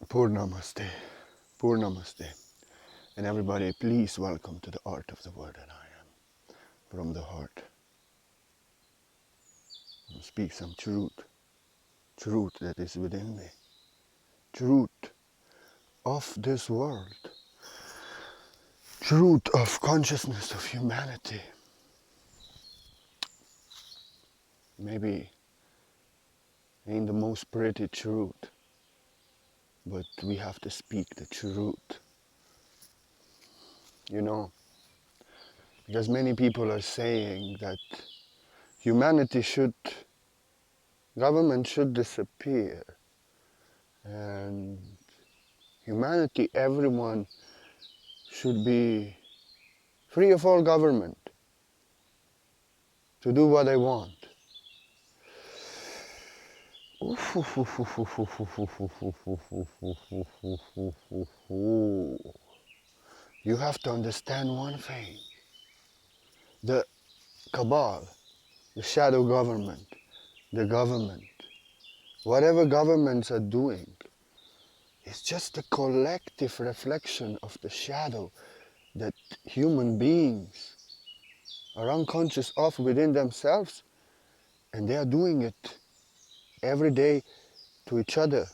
Purnamaste, Purnamaste. And everybody, please welcome to the art of the word that I am. From the heart. And speak some truth that is within me. Truth of this world. Truth of consciousness of humanity. Maybe ain't the most pretty truth, but we have to speak the truth. You know, because many people are saying that government should disappear, and humanity, everyone should be free of all government to do what they want. You have to understand one thing. The Cabal, the shadow government, the government, whatever governments are doing, is just a collective reflection of the shadow that human beings are unconscious of within themselves, and they are doing it every day to each other.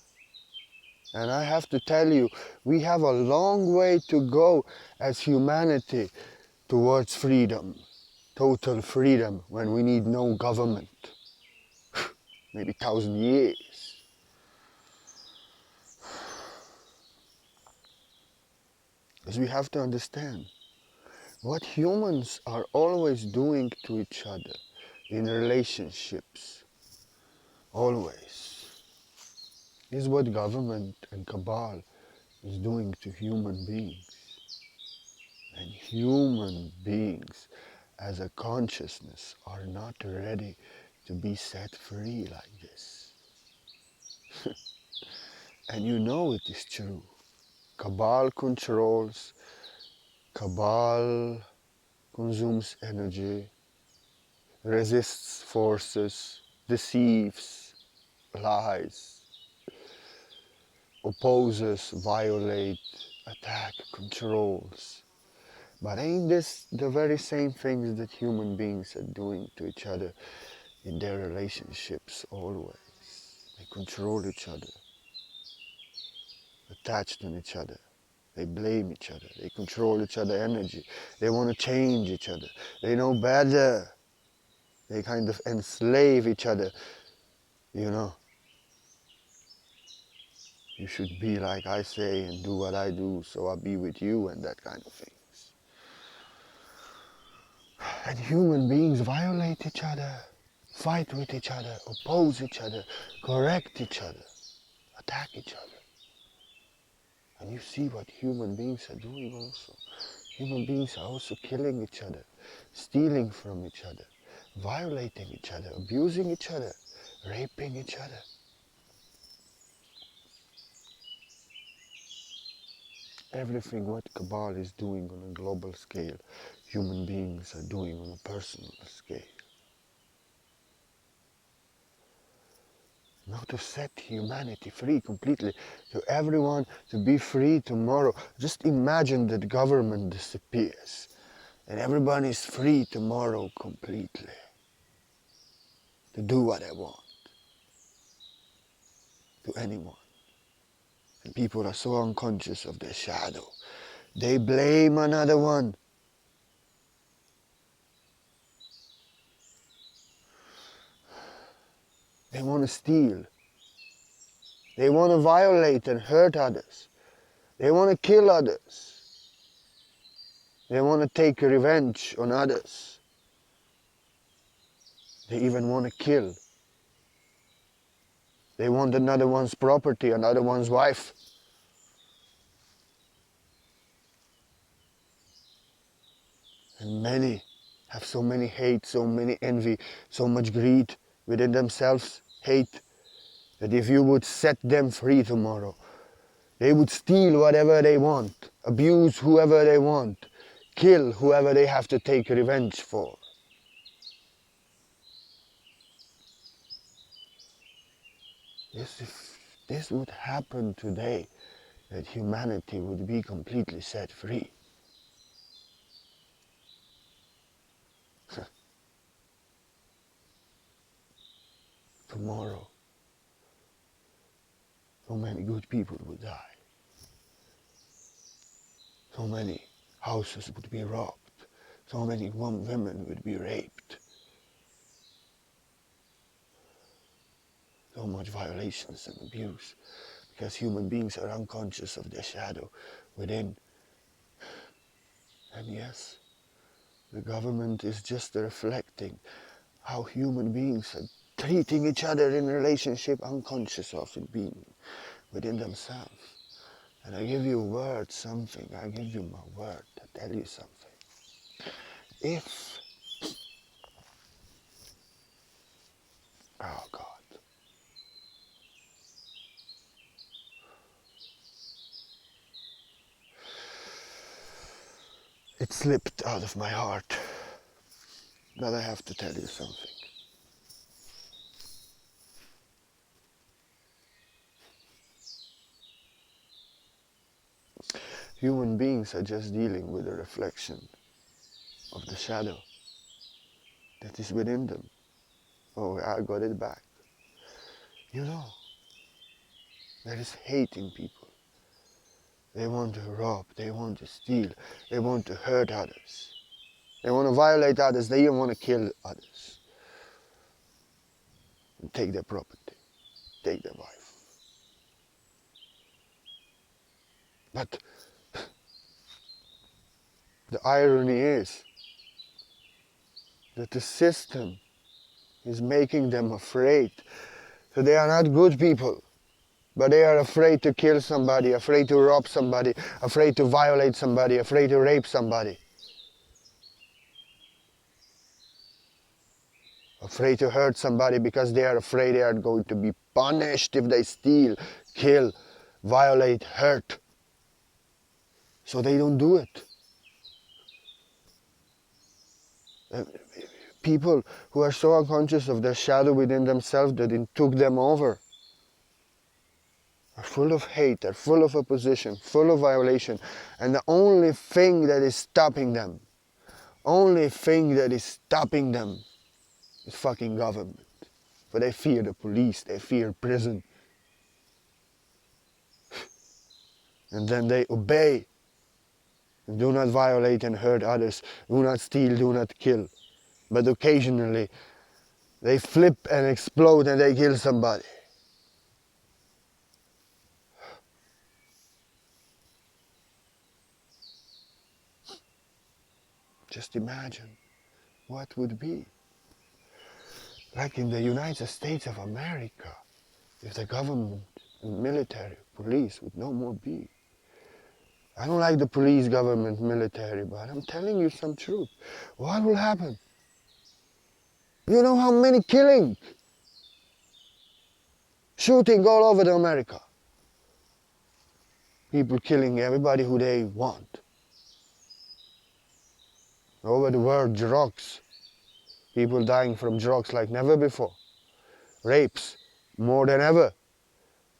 And I have to tell you, we have a long way to go as humanity towards freedom, total freedom, when we need no government. Maybe 1,000 years. Because we have to understand what humans are always doing to each other in relationships, always, is what government and Cabal is doing to human beings. And human beings as a consciousness are not ready to be set free like this. And you know it is true. Cabal controls, Cabal consumes energy, resists forces, deceives, lies, opposes, violates, attacks, controls. But ain't this the very same things that human beings are doing to each other in their relationships always? They control each other, attached on each other. They blame each other. They control each other's energy. They want to change each other. They know better. They kind of enslave each other. You know, you should be like I say and do what I do, so I'll be with you, and that kind of things. And human beings violate each other, fight with each other, oppose each other, correct each other, attack each other. And you see what human beings are doing also. Human beings are also killing each other, stealing from each other, violating each other, abusing each other, raping each other. Everything what Cabal is doing on a global scale, human beings are doing on a personal scale. Now to set humanity free completely, to everyone to be free tomorrow. Just imagine that government disappears and everyone is free tomorrow completely to do what they want to anyone. And people are so unconscious of their shadow. They blame another one. They want to steal. They want to violate and hurt others. They want to kill others. They want to take revenge on others. They even want to kill. They want another one's property, another one's wife. And many have so many hate, so many envy, so much greed within themselves, hate, that if you would set them free tomorrow, they would steal whatever they want, abuse whoever they want, kill whoever they have to take revenge for. Yes, if this would happen today, that humanity would be completely set free. Tomorrow, so many good people would die. So many houses would be robbed. So many women would be raped. So much violations and abuse, because human beings are unconscious of their shadow within. And yes, the government is just reflecting how human beings are treating each other in relationship, unconscious of it being within themselves. And I give you a word, something, I give you my word to tell you something. If, oh God, it slipped out of my heart, but I have to tell you something. Human beings are just dealing with a reflection of the shadow that is within them. Oh, I got it back. You know, there is hate in people. They want to rob, they want to steal, they want to hurt others. They want to violate others, they even want to kill others. And take their property, take their wife. But the irony is that the system is making them afraid. So they are not good people, but they are afraid to kill somebody, afraid to rob somebody, afraid to violate somebody, afraid to rape somebody. Afraid to hurt somebody because they are afraid they are going to be punished if they steal, kill, violate, hurt. So they don't do it. People who are so unconscious of their shadow within themselves that it took them over are full of hate, are full of opposition, full of violation. And the only thing that is stopping them, is fucking government. For they fear the police, they fear prison. And then they obey. Do not violate and hurt others. Do not steal, do not kill. But occasionally they flip and explode and they kill somebody. Just imagine what would be like in the United States of America if the government and military, police would no more be. I don't like the police, government, military, but I'm telling you some truth. What will happen? You know how many killing, shooting all over the America. People killing everybody who they want. Over the world, drugs. People dying from drugs like never before. Rapes, more than ever.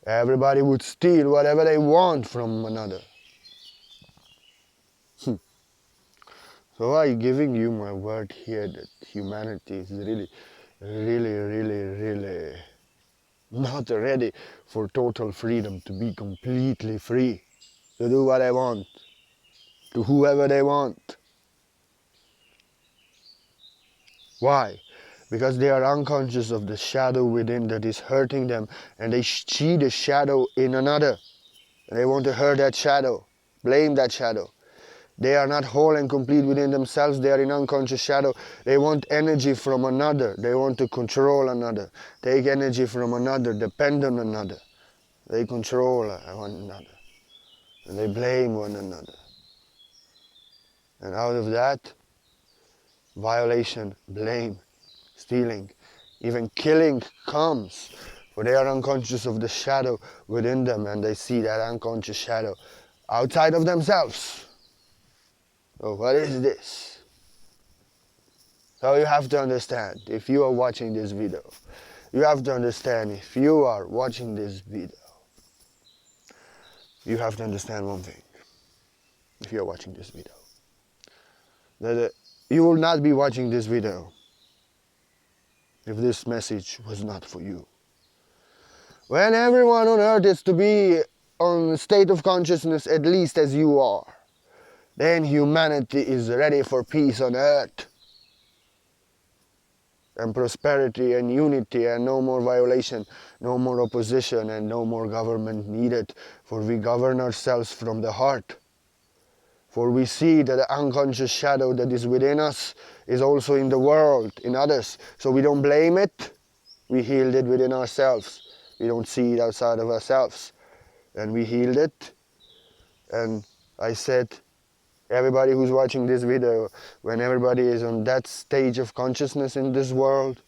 Everybody would steal whatever they want from another. So I'm giving you my word here that humanity is really not ready for total freedom, to be completely free, to do what they want, to whoever they want. Why? Because they are unconscious of the shadow within that is hurting them, and they see the shadow in another. And they want to hurt that shadow, blame that shadow. They are not whole and complete within themselves. They are in unconscious shadow. They want energy from another. They want to control another. Take energy from another. Depend on another. They control one another. And they blame one another. And out of that, violation, blame, stealing, even killing comes. For they are unconscious of the shadow within them, and they see that unconscious shadow outside of themselves. So what is this? So you have to understand, if you are watching this video, you have to understand, if you are watching this video, You have to understand one thing, if you are watching this video. That you will not be watching this video if this message was not for you. When everyone on earth is to be on a state of consciousness at least as you are, then humanity is ready for peace on earth and prosperity and unity and no more violation, no more opposition and no more government needed, for we govern ourselves from the heart. For we see that the unconscious shadow that is within us is also in the world, in others. So we don't blame it, we healed it within ourselves. We don't see it outside of ourselves. And we healed it. And I said, everybody who's watching this video, when everybody is on that stage of consciousness in this world,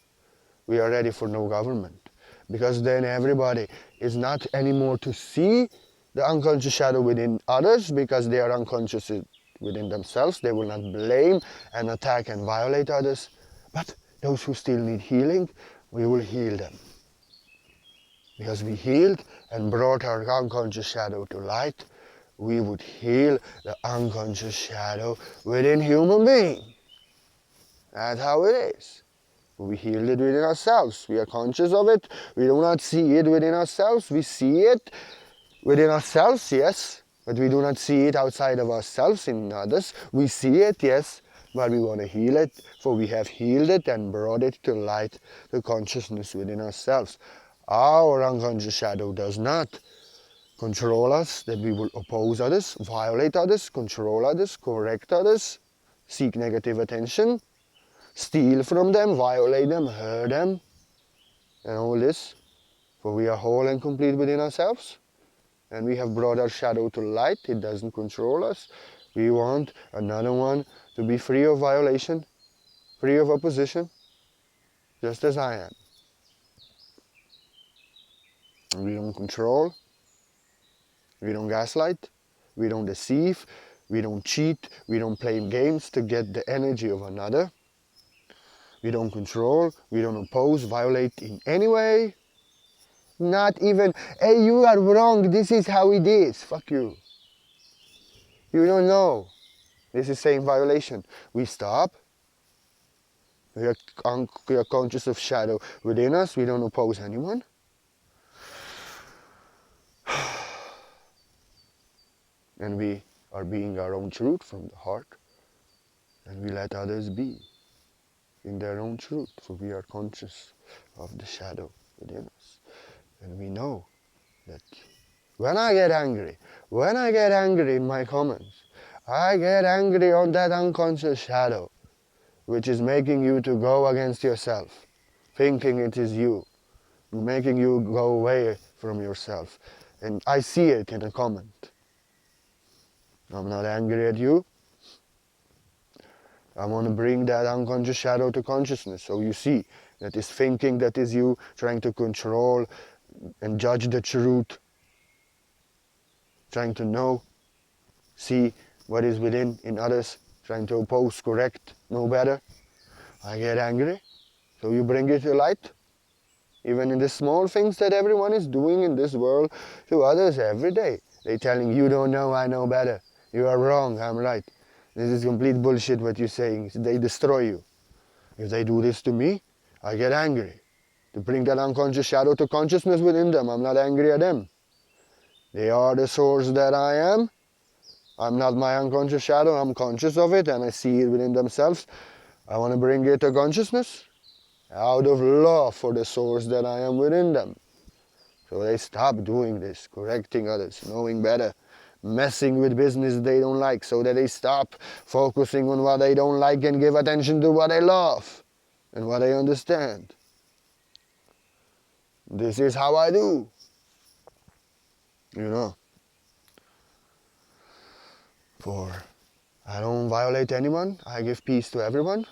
we are ready for no government. Because then everybody is not anymore to see the unconscious shadow within others, because they are unconscious within themselves. They will not blame and attack and violate others. But those who still need healing, we will heal them. Because we healed and brought our unconscious shadow to light, we would heal the unconscious shadow within human being. That's how it is. We healed it within ourselves. We are conscious of it. We do not see it within ourselves. We see it within ourselves, yes, but we do not see it outside of ourselves in others. We see it, yes, but we want to heal it, for we have healed it and brought it to light, the consciousness within ourselves. Our unconscious shadow does not control us, that we will oppose others, violate others, control others, correct others, seek negative attention, steal from them, violate them, hurt them, and all this. For we are whole and complete within ourselves, and we have brought our shadow to light. It doesn't control us. We want another one to be free of violation, free of opposition, just as I am. And we don't control, we don't gaslight, we don't deceive, we don't cheat, we don't play games to get the energy of another. We don't control, we don't oppose, violate in any way. Not even, hey, you are wrong, this is how it is. Fuck you. You don't know. This is same violation. We stop. We are conscious of shadow within us. We don't oppose anyone. And we are being our own truth from the heart. And we let others be in their own truth. For we are conscious of the shadow within us. And we know that when I get angry in my comments, I get angry on that unconscious shadow, which is making you to go against yourself, thinking it is you, making you go away from yourself. And I see it in a comment. I'm not angry at you. I want to bring that unconscious shadow to consciousness. So you see, that is thinking that is you, trying to control and judge the truth, trying to know, see what is within in others, trying to oppose, correct, know better. I get angry, so you bring it to light. Even in the small things that everyone is doing in this world to others every day. They're telling you don't know, I know better. You are wrong, I'm right. This is complete bullshit what you're saying. They destroy you. If they do this to me, I get angry. To bring that unconscious shadow to consciousness within them, I'm not angry at them. They are the source that I am. I'm not my unconscious shadow, I'm conscious of it and I see it within themselves. I want to bring it to consciousness out of love for the source that I am within them. So they stop doing this, correcting others, knowing better, messing with business they don't like, so that they stop focusing on what they don't like and give attention to what they love and what they understand. This is how I do. You know. For I don't violate anyone, I give peace to everyone.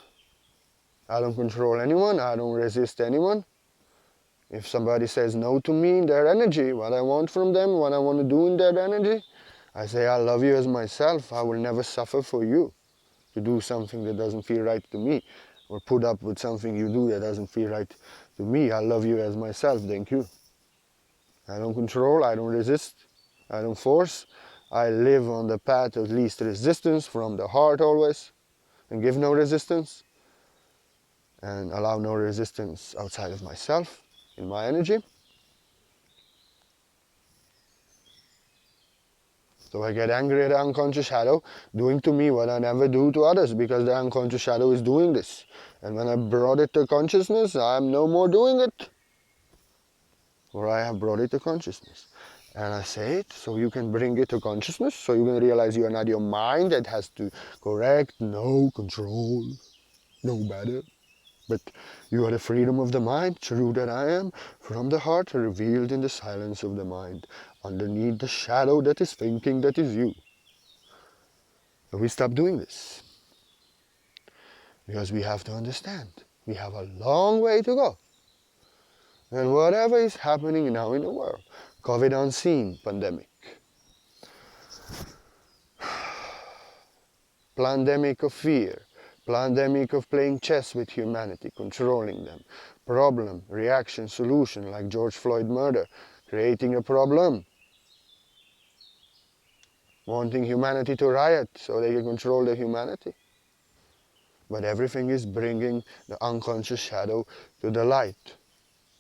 I don't control anyone, I don't resist anyone. If somebody says no to me in their energy, what I want from them, what I want to do in their energy, I say I love you as myself. I will never suffer for you to do something that doesn't feel right to me, or put up with something you do that doesn't feel right to me. I love you as myself, thank you. I don't control, I don't resist. I don't force. I live on the path of least resistance from the heart always, and give no resistance, and allow no resistance outside of myself, in my energy. So I get angry at the unconscious shadow doing to me what I never do to others, because the unconscious shadow is doing this. And when I brought it to consciousness, I'm no more doing it. Or I have brought it to consciousness. And I say it so you can bring it to consciousness, so you can realize you are not your mind that has to correct, no control, no better. But you are the freedom of the mind, true that I am, from the heart, revealed in the silence of the mind, underneath the shadow that is thinking that is you. So we stop doing this. Because we have to understand, we have a long way to go. And whatever is happening now in the world, COVID unseen pandemic, pandemic of fear, pandemic of playing chess with humanity, controlling them, problem, reaction, solution, like George Floyd murder, creating a problem, wanting humanity to riot so they can control the humanity. But everything is bringing the unconscious shadow to the light.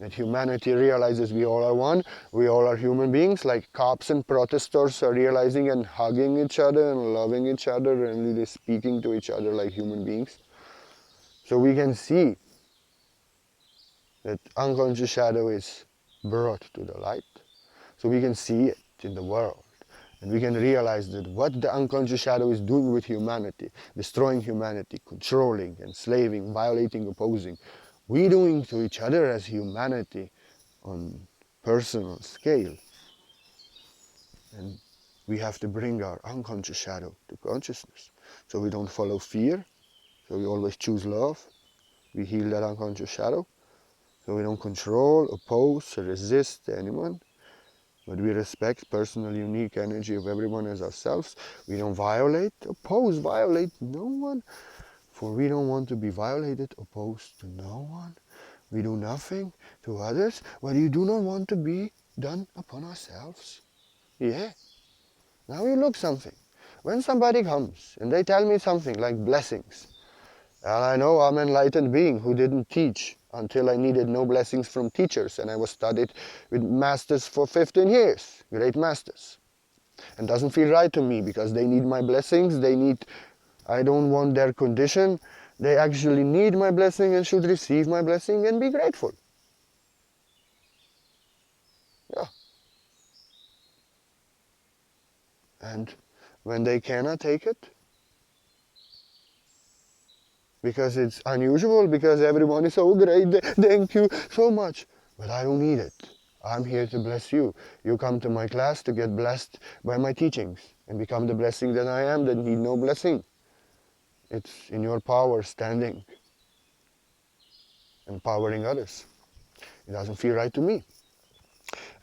That humanity realizes we all are one, we all are human beings, like cops and protesters are realizing and hugging each other and loving each other and really speaking to each other like human beings. So we can see that unconscious shadow is brought to the light. So we can see it in the world. And we can realize that what the unconscious shadow is doing with humanity, destroying humanity, controlling, enslaving, violating, opposing, we doing to each other as humanity on personal scale. And we have to bring our unconscious shadow to consciousness. So we don't follow fear, so we always choose love. We heal that unconscious shadow. So we don't control, oppose, or resist anyone. But we respect personal unique energy of everyone as ourselves. We don't violate, oppose, violate no one. For we don't want to be violated, opposed to no one. We do nothing to others, but you do not want to be done upon ourselves. Yeah. Now you look something. When somebody comes and they tell me something like blessings, and I know I'm an enlightened being who didn't teach until I needed no blessings from teachers, and I was studied with masters for 15 years, great masters. And doesn't feel right to me because they need my blessings, I don't want their condition. They actually need my blessing and should receive my blessing and be grateful. Yeah. And when they cannot take it, because it's unusual, because everyone is so great, thank you so much. But I don't need it. I'm here to bless you. You come to my class to get blessed by my teachings and become the blessing that I am that need no blessing. It's in your power standing, empowering others. It doesn't feel right to me.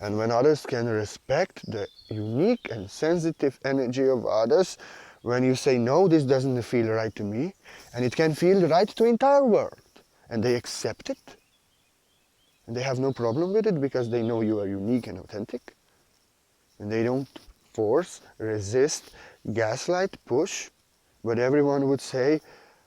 And when others can respect the unique and sensitive energy of others, when you say, no, this doesn't feel right to me, and it can feel right to the entire world, and they accept it, and they have no problem with it because they know you are unique and authentic, and they don't force, resist, gaslight, push, but everyone would say,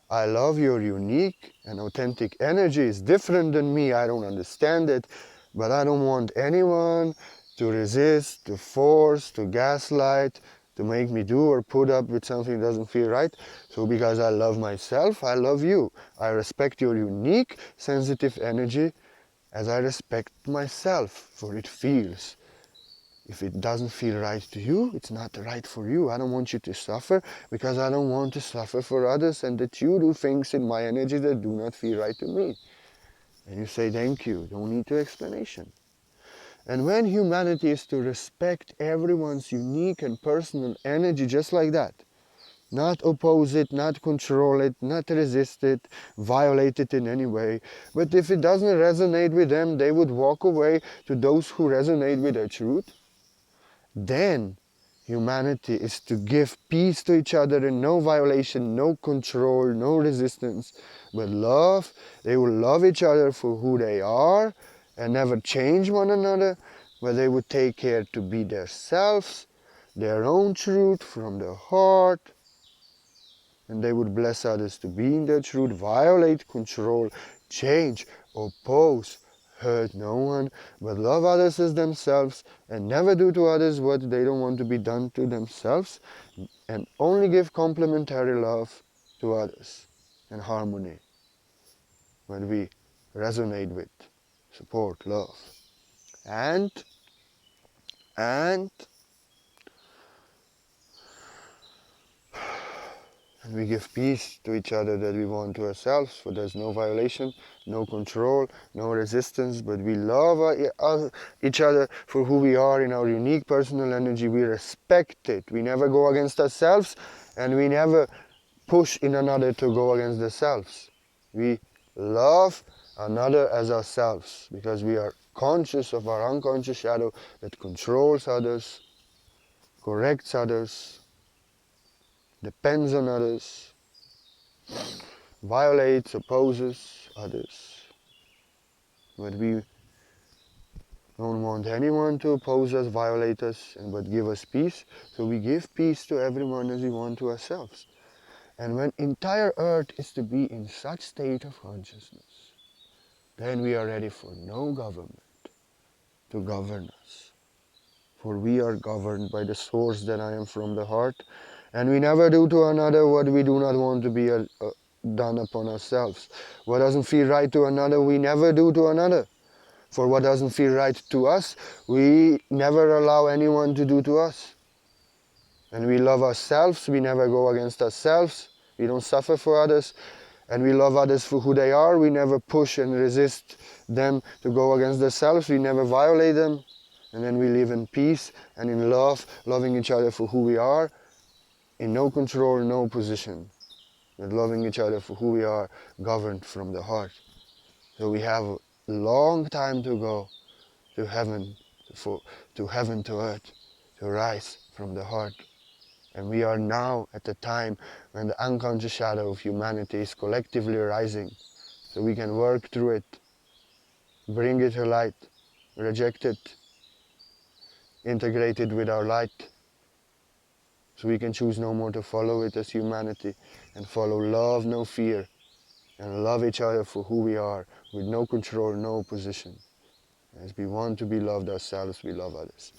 I love your unique and authentic energy. It's different than me. I don't understand it, but I don't want anyone to resist, to force, to gaslight, to make me do or put up with something that doesn't feel right. So because I love myself, I love you. I respect your unique, sensitive energy as I respect myself, for it feels. If it doesn't feel right to you, it's not right for you. I don't want you to suffer because I don't want to suffer for others, and that you do things in my energy that do not feel right to me. And you say thank you, don't need to explanation. And when humanity is to respect everyone's unique and personal energy just like that, not oppose it, not control it, not resist it, violate it in any way, but if it doesn't resonate with them, they would walk away to those who resonate with their truth. Then humanity is to give peace to each other and no violation, no control, no resistance, but love. They will love each other for who they are and never change one another. where they would take care to be themselves, their own truth from the heart, and they would bless others to be in their truth, violate, control, change, oppose, hurt no one, but love others as themselves, and never do to others what they don't want to be done to themselves, and only give complementary love to others and harmony when we resonate with, support, love. And we give peace to each other that we want to ourselves, for there's no violation, no control, no resistance, but we love each other for who we are in our unique personal energy. We respect it. We never go against ourselves, and we never push in another to go against themselves. We love another as ourselves because we are conscious of our unconscious shadow that controls others, corrects others, depends on others, violates, opposes others. But we don't want anyone to oppose us, violate us, but give us peace. So we give peace to everyone as we want to ourselves. And when entire earth is to be in such state of consciousness, then we are ready for no government to govern us. For we are governed by the source that I am from the heart, and we never do to another what we do not want to be done upon ourselves. What doesn't feel right to another, we never do to another. For what doesn't feel right to us, we never allow anyone to do to us. And we love ourselves, we never go against ourselves, we don't suffer for others, and we love others for who they are. We never push and resist them to go against themselves, we never violate them, and then we live in peace and in love, loving each other for who we are, in no control, no position, but loving each other for who we are, governed from the heart. So we have a long time to go to heaven, to earth, to rise from the heart. And we are now at the time when the unconscious shadow of humanity is collectively rising. So we can work through it, bring it to light, reject it, integrate it with our light. So we can choose no more to follow it as humanity and follow love, no fear, and love each other for who we are, with no control, no opposition. As we want to be loved ourselves, we love others.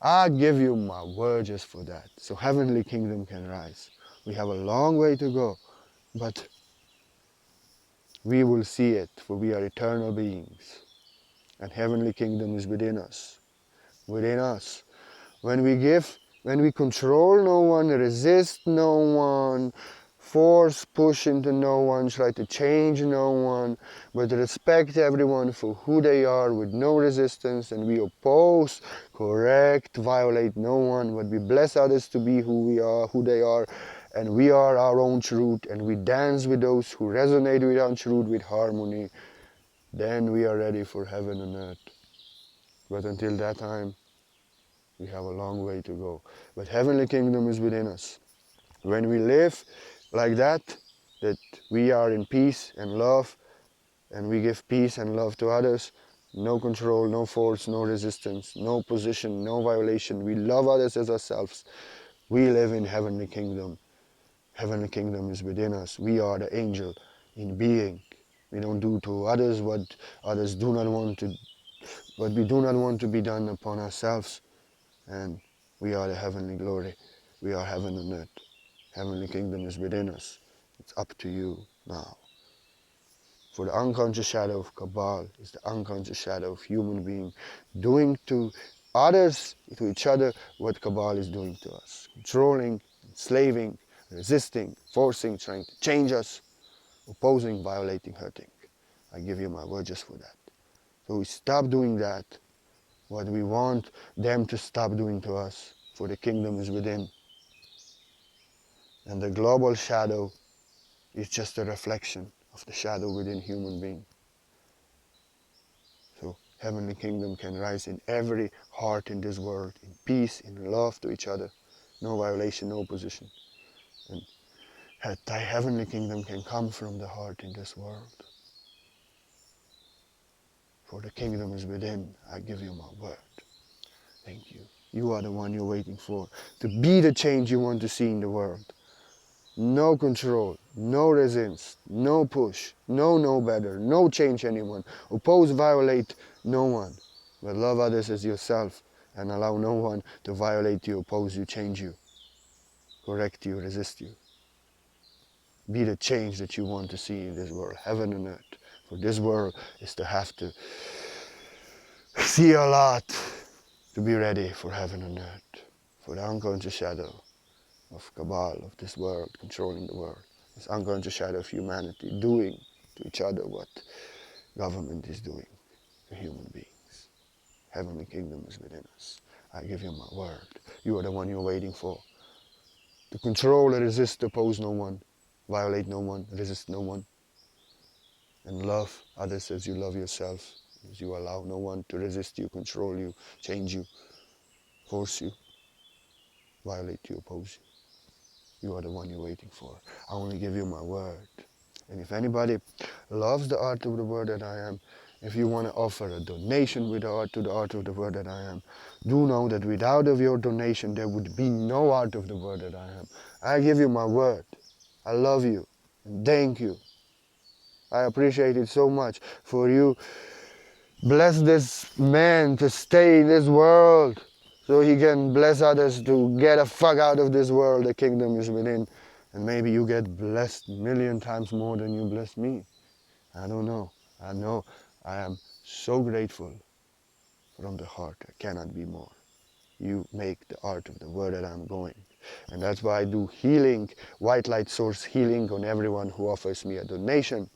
I give you my word just for that, so heavenly kingdom can rise. We have a long way to go, but we will see it, for we are eternal beings, and heavenly kingdom is within us. Within us. When we control no one, resist no one, force, push into no one, try to change no one, but respect everyone for who they are with no resistance, and we oppose, correct, violate no one, but we bless others to be who we are, who they are, and we are our own truth, and we dance with those who resonate with our truth with harmony, then we are ready for heaven and earth. But until that time, we have a long way to go. But heavenly kingdom is within us. When we live like that we are in peace and love, and we give peace and love to others, no control, no force, no resistance, no position, no violation. We love others as ourselves. We live in heavenly kingdom. Heavenly kingdom is within us. We are the angel in being. We don't do to others what others do not want to, what we do not want to be done upon ourselves. And we are the heavenly glory. We are heaven and earth. Heavenly kingdom is within us. It's up to you now. For the unconscious shadow of Cabal is the unconscious shadow of human being, doing to others, to each other, what Cabal is doing to us. Controlling, enslaving, resisting, forcing, trying to change us, opposing, violating, hurting. I give you my word just for that. So we stop doing that, what we want them to stop doing to us, for the kingdom is within. And the global shadow is just a reflection of the shadow within human being. So heavenly kingdom can rise in every heart in this world, in peace, in love to each other, no violation, no opposition. And thy heavenly kingdom can come from the heart in this world. For the kingdom is within, I give you my word. Thank you. You are the one you're waiting for. To be the change you want to see in the world. No control, no resistance, no push, no know better, no change anyone. Oppose, violate no one. But love others as yourself and allow no one to violate you, oppose you, change you, correct you, resist you. Be the change that you want to see in this world, heaven and earth. For this world is to have to see a lot to be ready for heaven and earth, for the unconscious shadow of Cabal, of this world, controlling the world. This unconscious shadow of humanity doing to each other what government is doing to human beings. Heavenly kingdom is within us. I give you my word. You are the one you're waiting for. To control and resist, oppose no one, violate no one, resist no one, and love others as you love yourself, as you allow no one to resist you, control you, change you, force you, violate you, oppose you. You are the one you're waiting for. I only give you my word. And if anybody loves the art of the word that I am, if you want to offer a donation with the art to the art of the word that I am, do know that without of your donation there would be no art of the word that I am. I give you my word. I love you and thank you. I appreciate it so much for you. Bless this man to stay in this world so he can bless others to get a fuck out of this world. The kingdom is within. And maybe you get blessed 1,000,000 times more than you blessed me. I don't know. I know I am so grateful from the heart. I cannot be more. You make the art of the word that I'm going. And that's why I do healing, white light source healing on everyone who offers me a donation.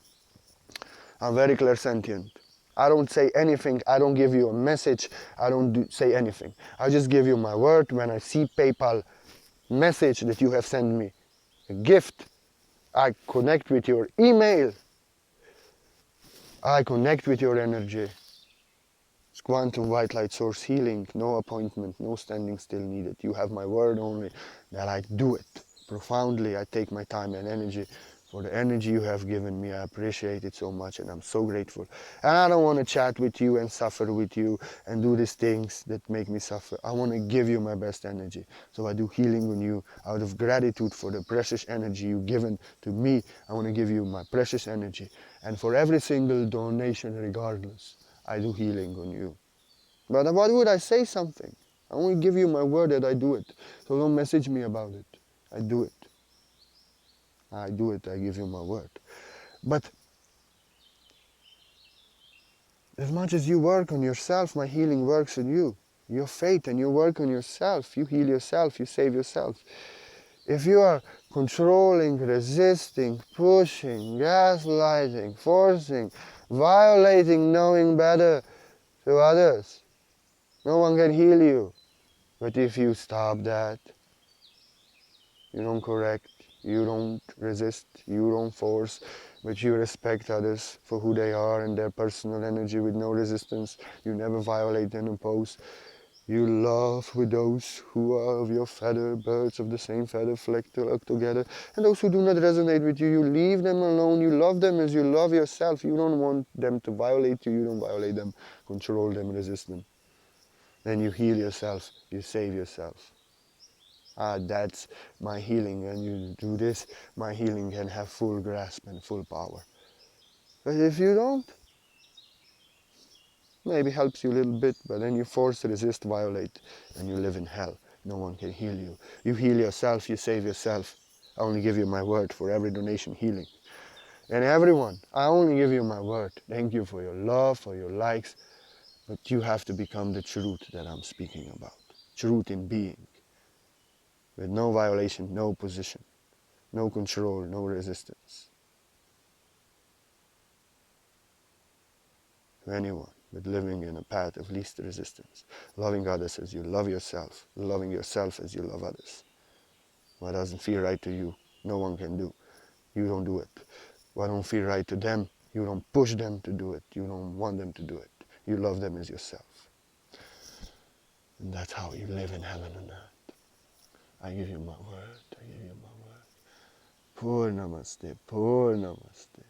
I'm very clairsentient. I don't say anything. I don't give you a message. I don't say anything. I just give you my word when I see PayPal message that you have sent me. A gift. I connect with your email. I connect with your energy. It's quantum white light source healing. No appointment, no standing still needed. You have my word only that I do it. Profoundly, I take my time and energy for the energy you have given me. I appreciate it so much and I'm so grateful. And I don't want to chat with you and suffer with you and do these things that make me suffer. I want to give you my best energy. So I do healing on you out of gratitude for the precious energy you've given to me. I want to give you my precious energy. And for every single donation regardless, I do healing on you. But why would I say something? I only give you my word that I do it. So don't message me about it. I do it. I do it. I give you my word. But as much as you work on yourself, my healing works on you. Your faith and you work on yourself. You heal yourself. You save yourself. If you are controlling, resisting, pushing, gaslighting, forcing, violating, knowing better to others, no one can heal you. But if you stop that, you don't correct, you don't resist, you don't force, but you respect others for who they are and their personal energy with no resistance, you never violate and impose. You love with those who are of your feather, birds of the same feather, flock together. And those who do not resonate with you, you leave them alone. You love them as you love yourself. You don't want them to violate you. You don't violate them, control them, resist them. Then you heal yourself. You save yourself. That's my healing. When you do this, my healing can have full grasp and full power. But if you don't, maybe helps you a little bit, but then you force, resist, violate, and you live in hell. No one can heal you. You heal yourself, you save yourself. I only give you my word for every donation healing. And everyone, I only give you my word. Thank you for your love, for your likes, but you have to become the truth that I'm speaking about. Truth in being. With no violation, no position, no control, no resistance. To anyone, but living in a path of least resistance. Loving others as you love yourself. Loving yourself as you love others. What doesn't feel right to you, no one can do. You don't do it. What don't feel right to them, you don't push them to do it. You don't want them to do it. You love them as yourself. And that's how you live in heaven and earth. I give you my word. I give you my word. Poor namaste. Poor namaste.